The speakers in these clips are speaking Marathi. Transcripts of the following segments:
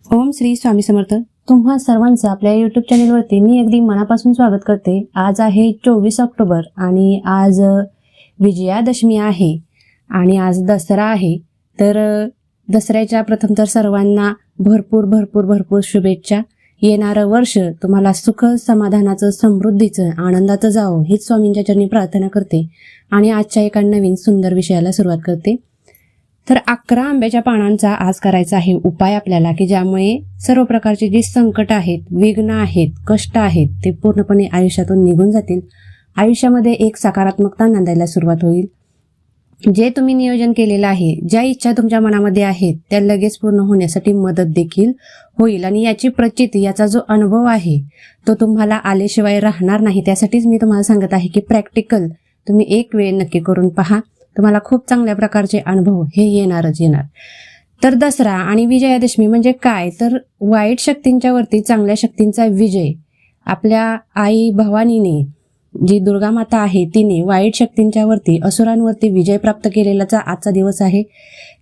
ओम श्री स्वामी समर्थ. तुम्हा सर्वांचं आपल्या यूट्यूब चॅनलवरती मी अगदी मनापासून स्वागत करते. आज आहे 24 ऑक्टोबर आणि आज विजयादशमी आहे आणि आज दसरा आहे. तर दसऱ्याच्या प्रथम तर सर्वांना भरपूर भरपूर भरपूर शुभेच्छा. येणारं वर्ष तुम्हाला सुख समाधानाचं समृद्धीचं आनंदाचं जावं हीच स्वामींच्या चरणी प्रार्थना करते आणि आजच्या एका नवीन सुंदर विषयाला सुरुवात करते. तर 11 आंब्याच्या पानांचा आज करायचा आहे उपाय आपल्याला, की ज्यामुळे सर्व प्रकारचे जे संकट आहेत, विघ्न आहेत, कष्ट आहेत ते पूर्णपणे आयुष्यातून निघून जातील. आयुष्यामध्ये एक सकारात्मकता नांदायला सुरुवात होईल. जे तुम्ही नियोजन केलेलं आहे, ज्या इच्छा तुमच्या मनामध्ये आहेत त्या लगेच पूर्ण होण्यासाठी मदत देखील होईल आणि याची प्रचिती, याचा जो अनुभव आहे तो तुम्हाला आल्याशिवाय राहणार नाही. त्यासाठीच मी तुम्हाला सांगत आहे की प्रॅक्टिकल तुम्ही एक वेळ नक्की करून पहा, तुम्हाला खूप चांगल्या प्रकारचे अनुभव हे येणारच येणार. तर दसरा आणि विजयादशमी म्हणजे काय, तर वाईट शक्तींच्या वरती चांगल्या शक्तींचा विजय. आपल्या आई भवानीने, जी दुर्गा माता आहे, तिने वाईट शक्तींच्या वरती, असुरांवरती विजय प्राप्त केलेलाचा आजचा दिवस आहे.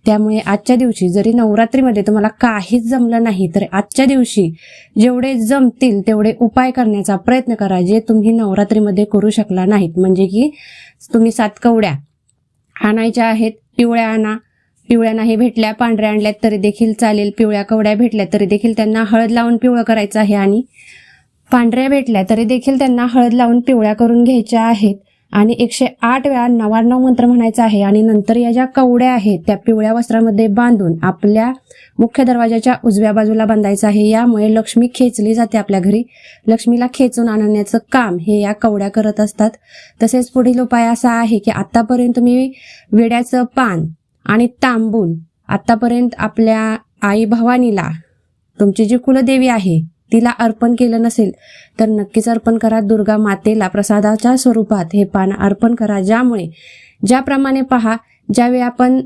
त्यामुळे आजच्या दिवशी जरी नवरात्रीमध्ये तुम्हाला काहीच जमलं नाही तर आजच्या दिवशी जेवढे जमतील तेवढे उपाय करण्याचा प्रयत्न करा, जे तुम्ही नवरात्रीमध्ये करू शकला नाहीत. म्हणजे की तुम्ही 7 कवड्या आणायच्या आहेत. पिवळ्या आणा, पिवळ्या नाही भेटल्या पांढऱ्या आणल्यात तरी देखील चालेल. पिवळ्या कवड्या भेटल्या तरी देखील त्यांना हळद लावून पिवळं करायचं आहे आणि पांढऱ्या भेटल्या तरी देखील त्यांना हळद लावून पिवळ्या करून घ्यायच्या आहेत आणि 108 वेळा 99 मंत्र म्हणायचा आहे. आणि नंतर या ज्या कवड्या आहेत त्या पिवळ्या वस्त्रामध्ये बांधून आपल्या मुख्य दरवाजाच्या उजव्या बाजूला बांधायचं आहे. यामुळे लक्ष्मी खेचली जाते आपल्या घरी. लक्ष्मीला खेचून आणण्याचं काम हे या कवड्या करत असतात. तसेच पुढील उपाय असा आहे की आतापर्यंत तुम्ही विड्याचं पान आणि तांबूल आतापर्यंत आपल्या आई भवानीला, तुमची जी कुलदेवी आहे तिला अर्पण केलं नसेल तर नक्कीच अर्पण करा. दुर्गा मातेला प्रसादाच्या स्वरूपात हे पान अर्पण करा. ज्यामुळे ज्याप्रमाणे पहा, ज्यावेळी आपण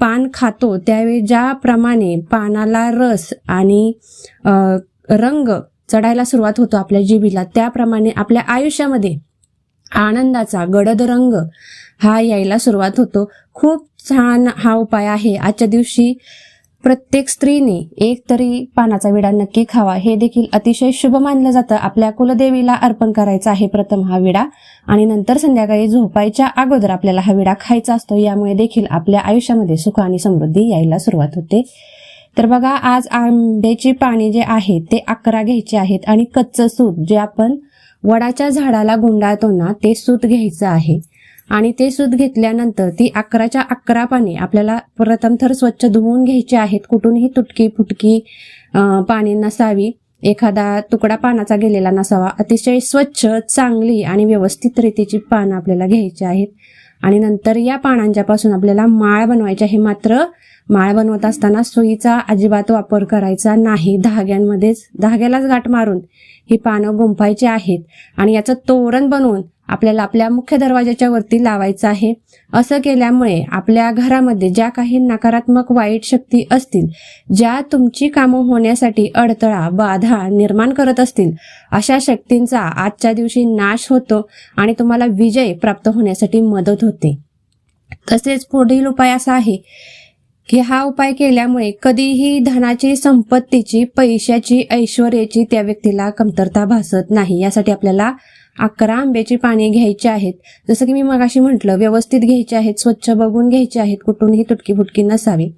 पान खातो त्यावेळी ज्याप्रमाणे पानाला रस आणि रंग चढायला सुरुवात होतो आपल्या जिभेला, त्याप्रमाणे आपल्या आयुष्यामध्ये आनंदाचा गडद रंग हा यायला सुरुवात होतो. खूप छान हा उपाय आहे. आजच्या दिवशी प्रत्येक स्त्रीने एक तरी पानाचा विडा नक्की खावा. हे देखील अतिशय शुभ मानलं जातं. आपल्या कुलदेवीला अर्पण करायचा आहे प्रथम हा विडा आणि नंतर संध्याकाळी झोपायच्या अगोदर आपल्याला हा विडा खायचा असतो. यामुळे देखील आपल्या आयुष्यामध्ये सुख आणि समृद्धी यायला सुरुवात होते. तर बघा, आज आंब्याची पाने जे आहेत ते 11 घ्यायचे आहेत आणि कच्चं सूत जे आपण वडाच्या झाडाला गुंडाळतो ना, ते सूत घ्यायचं आहे. आणि ते सूत घेतल्यानंतर ती 11च्या 11 पाने आपल्याला प्रथम तर स्वच्छ धुवून घ्यायची आहेत. कुठूनही तुटकी फुटकी पाने नसावी, एखादा तुकडा पानाचा गेलेला नसावा. अतिशय स्वच्छ, चांगली आणि व्यवस्थित रीतीची पानं आपल्याला घ्यायची आहेत. आणि नंतर या पानांच्यापासून आपल्याला माळ बनवायची आहे. मात्र माळ बनवत असताना सुईचा अजिबात वापर करायचा नाही. धाग्यालाच गाठ मारून ही पानं गुंफायची आहेत आणि याचं तोरण बनवून आपल्याला आपल्या मुख्य दरवाजाच्या वरती लावायचं आहे. असं केल्यामुळे आपल्या घरामध्ये ज्या काही नकारात्मक वाईट शक्ती असतील, ज्या तुमची कामं होण्यासाठी अडथळा बाधा निर्माण करत असतील, अशा शक्तींचा आजच्या दिवशी नाश होतो आणि तुम्हाला विजय प्राप्त होण्यासाठी मदत होते. तसेच पुढील उपाय असा आहे की हा उपाय केल्यामुळे कधीही धनाची, संपत्तीची, पैशाची, ऐश्वर्याची त्या व्यक्तीला कमतरता भासत नाही. यासाठी आपल्याला 11 आंब्याची पाने घ्यायची आहेत. जसं की मी मगाशी म्हटलं, व्यवस्थित घ्यायची आहेत, स्वच्छ बघून घ्यायची आहेत, कुठूनही तुटकी फुटकी नसावी.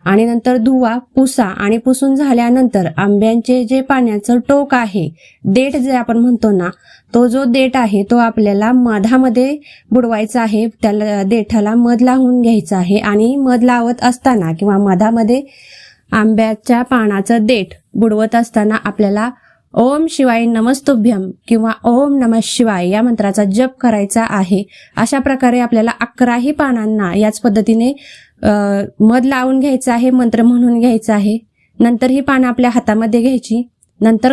आणि नंतर धुवा, पुसा आणि पुसून झाल्यानंतर आंब्यांचे जे पाण्याचं टोक आहे, देठ जे आपण म्हणतो ना, तो जो देठ आहे तो आपल्याला मधामध्ये बुडवायचा आहे. त्याला देठाला मध लावून घ्यायचं आहे आणि मध लावत असताना किंवा मधामध्ये आंब्याच्या पानाचं देठ बुडवत असताना आपल्याला ओम शिवाय नमस्तुभ्यम किंवा ओम नमः शिवाय या मंत्राचा जप करायचा आहे. अशा प्रकारे आपल्याला 11ही पानांना याच पद्धतीने मध लावून घ्यायचं आहे, मंत्र म्हणून घ्यायचं आहे. नंतर ही पानं आपल्या हातामध्ये घ्यायची. नंतर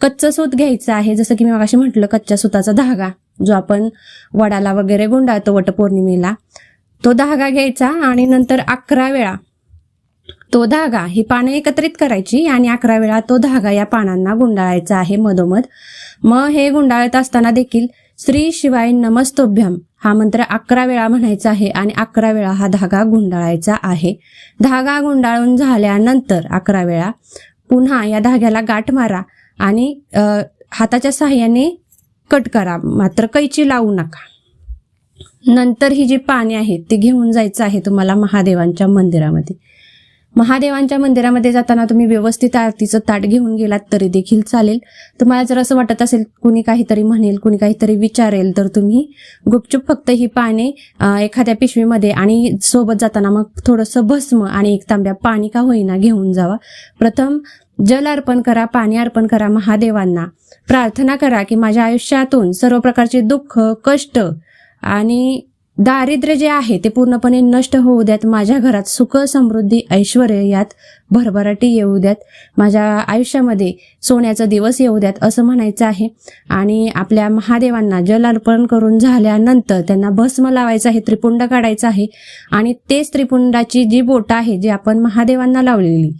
कच्चं सूत घ्यायचं आहे. जसं की मी मगाशी म्हटलं, कच्च्या सुताचा धागा जो आपण वडाला वगैरे गुंडाळतो वटपौर्णिमेला, तो धागा घ्यायचा आणि नंतर 11 वेळा तो धागा, ही पानं एकत्रित करायची आणि 11 वेळा तो धागा या पानांना गुंडाळायचा आहे मधोमध. मग हे गुंडाळत असताना देखील श्री शिवाय नमस्तोभ्यम हा मंत्र 11 वेळा म्हणायचा आहे आणि 11 वेळा हा धागा गुंडाळायचा आहे. धागा गुंडाळून झाल्यानंतर 11 वेळा पुन्हा या धाग्याला गाठ मारा आणि हाताच्या सहाय्याने कट करा, मात्र कैची लावू नका. नंतर ही जी पाने आहेत ती घेऊन जायचं आहे तुम्हाला महादेवांच्या मंदिरामध्ये. महादेवांच्या मंदिरामध्ये जाताना तुम्ही व्यवस्थित आरतीचं ताट घेऊन गेलात तरी देखील चालेल. तुम्हाला जर असं वाटत असेल कुणी काहीतरी म्हणेल, कुणी काहीतरी विचारेल, तर तुम्ही गुपचूप फक्त ही पाने एखाद्या पिशवीमध्ये आणि सोबत जाताना मग थोडंसं भस्म आणि 1 तांब्या पाणी का होईना घेऊन जावा. प्रथम जल अर्पण करा, पाणी अर्पण करा महादेवांना. प्रार्थना करा की माझ्या आयुष्यातून सर्व प्रकारचे दुःख, कष्ट आणि दारिद्र्य जे आहे ते पूर्णपणे नष्ट होऊ द्यात. माझ्या घरात सुख, समृद्धी, ऐश्वर यात भरभराटी येऊ द्यात. माझ्या आयुष्यामध्ये सोन्याचा दिवस येऊ द्यात असं म्हणायचं आहे. आणि आपल्या महादेवांना जल अर्पण करून झाल्यानंतर त्यांना भस्म लावायचं आहे, त्रिपुंड काढायचं आहे. आणि तेच त्रिपुंडाची जी बोटं आहे जी आपण महादेवांना लावलेली,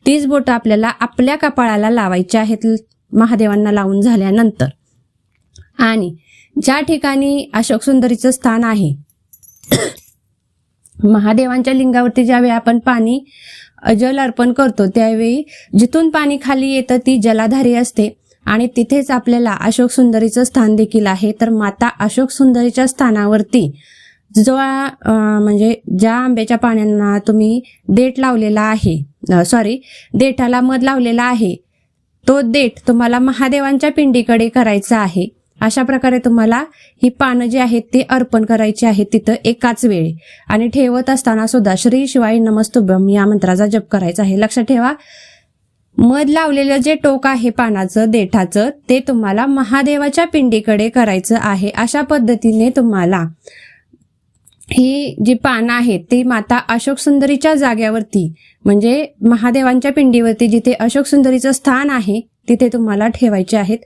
तीच बोटं आपल्याला आपल्या कपाळाला लावायची आहेत महादेवांना लावून झाल्यानंतर. आणि ज्या ठिकाणी अशोक सुंदरीचं स्थान आहे, महादेवांच्या लिंगावरती ज्यावेळी आपण पाणी जल अर्पण करतो त्यावेळी जिथून पाणी खाली येतं ती जलाधारी असते आणि तिथेच आपल्याला अशोक सुंदरीचं स्थान देखील आहे. तर माता अशोक सुंदरीच्या स्थानावरती जो म्हणजे ज्या आंब्याच्या पाण्यांना तुम्ही देठ लावलेला आहे, देठाला मध लावलेला आहे, तो देठ तुम्हाला महादेवांच्या पिंडीकडे करायचा आहे. अशा प्रकारे तुम्हाला ही पानं जी आहेत ती अर्पण करायची आहेत तिथं एकाच वेळी. आणि ठेवत असताना सुद्धा श्री शिवाय नमस्तुभ्यम या मंत्राचा जप करायचा आहे. लक्षात ठेवा, मध लावलेलं जे टोक आहे पानाचं, देठाचं, ते तुम्हाला महादेवाच्या पिंडीकडे करायचं आहे. अशा पद्धतीने तुम्हाला ही जी पानं आहेत ती माता अशोक सुंदरीच्या जाग्यावरती म्हणजे महादेवांच्या पिंडीवरती जिथे अशोक सुंदरीचं स्थान आहे तिथे तुम्हाला ठेवायचे आहेत.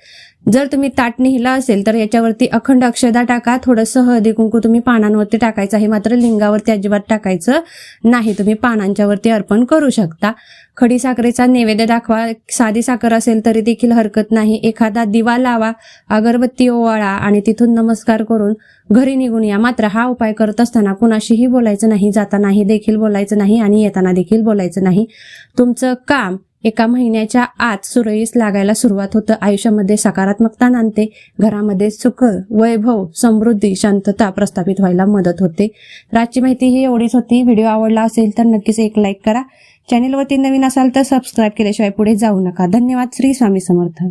जर तुम्ही ताट नेलं असेल तर याच्यावरती अखंड अक्षदा टाका. थोडंसं हळदी कुंकू तुम्ही पानांवरती टाकायचं आहे, मात्र लिंगावरती अजिबात टाकायचं नाही. तुम्ही पानांच्या वरती अर्पण करू शकता. खडी साखरेचा नैवेद्य दाखवा. साधी साखर असेल तरी देखील हरकत नाही. एखादा दिवा लावा, अगरबत्ती ओवाळा आणि तिथून नमस्कार करून घरी निघून या. मात्र हा उपाय करत असताना कुणाशीही बोलायचं नाही, जातानाही देखील बोलायचं नाही आणि येताना देखील बोलायचं नाही. तुमचं काम 1 महिन्याच्या आत सुरळीत लागायला सुरुवात होतं. आयुष्यामध्ये सकारात्मकता नांदते. घरामध्ये सुख, वैभव, समृद्धी, शांतता प्रस्थापित व्हायला मदत होते. आजची माहिती ही एवढीच होती. व्हिडिओ आवडला असेल तर नक्कीच एक लाईक करा. चॅनेलवरती नवीन असाल तर सबस्क्राईब केल्याशिवाय पुढे जाऊ नका. धन्यवाद. श्री स्वामी समर्थ.